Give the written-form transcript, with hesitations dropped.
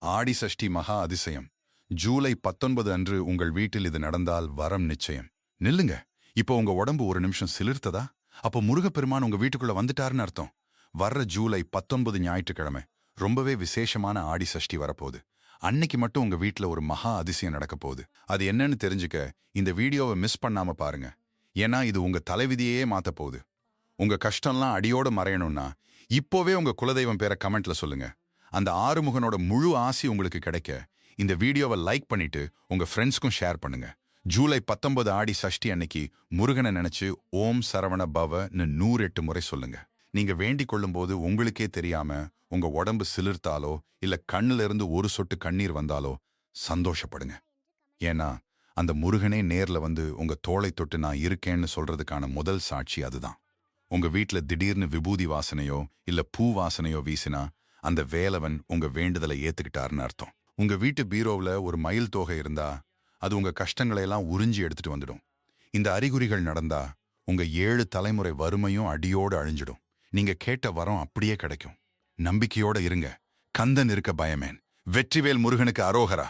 ஆடி சஷ்டி மகா அதிசயம். ஜூலை 19 அன்று உங்கள் வீட்டில் இது நடந்தால் வரம் நிச்சயம். நில்லுங்க. இப்போ உங்க உடம்பு ஒரு நிமிஷம் சிலிர்த்ததா? அப்போ முருகப்பெருமான் உங்க வீட்டுக்குள்ள வந்துட்டாருன்னு அர்த்தம். வர்ற ஜூலை 19 ஞாயிற்றுக்கிழமை ரொம்பவே விசேஷமான ஆடி சஷ்டி வரப்போகுது. அன்னைக்கு மட்டும் உங்க வீட்டுல ஒரு மகா அதிசயம் நடக்க போகுது. அது என்னன்னு தெரிஞ்சுக்க இந்த வீடியோவை மிஸ் பண்ணாம பாருங்க. ஏன்னா இது உங்க தலைவிதியே மாத்த போகுது. உங்க கஷ்டம்லாம் அடியோட மறையணும்னா இப்போவே உங்க குலதெய்வம் பேரை கமெண்ட்ல சொல்லுங்க. அந்த ஆறுமுகனோட முழு ஆசி உங்களுக்கு கிடைக்க இந்த வீடியோவை லைக் பண்ணிட்டு உங்க ஃப்ரெண்ட்ஸ்க்கும் ஷேர் பண்ணுங்க. ஜூலை 19 ஆடி சஷ்டி அன்னைக்கு முருகனை நினைச்சு ஓம் சரவண பவன்னு 108 முறை சொல்லுங்க. நீங்க வேண்டிக் கொள்ளும்போது உங்களுக்கே தெரியாம உங்க உடம்பு சிலிர்த்தாலோ இல்ல கண்ணுல இருந்து ஒரு சொட்டு கண்ணீர் வந்தாலோ சந்தோஷப்படுங்க. ஏன்னா அந்த முருகனே நேர்ல வந்து உங்க தோளை தொட்டு நான் இருக்கேன்னு சொல்றதுக்கான முதல் சாட்சி அதுதான். உங்க வீட்ல திடீர்னு விபூதி வாசனையோ இல்ல பூ வாசனையோ வீசினா அந்த வேலவன் உங்க வேண்டுதலை ஏத்துக்கிட்டாருன்னு அர்த்தம். உங்க வீட்டு பீரோவுல ஒரு மயில் தோகை இருந்தா அது உங்க கஷ்டங்களை எல்லாம் உறிஞ்சி எடுத்துட்டு வந்துடும். இந்த அறிகுறிகள் நடந்தா உங்க 7 தலைமுறை வறுமையும் அடியோடு அழிஞ்சிடும். நீங்க கேட்ட வரம் அப்படியே கிடைக்கும். நம்பிக்கையோட இருங்க. கந்தன் இருக்க பயமேன். வெற்றிவேல் முருகனுக்கு அரோகரா.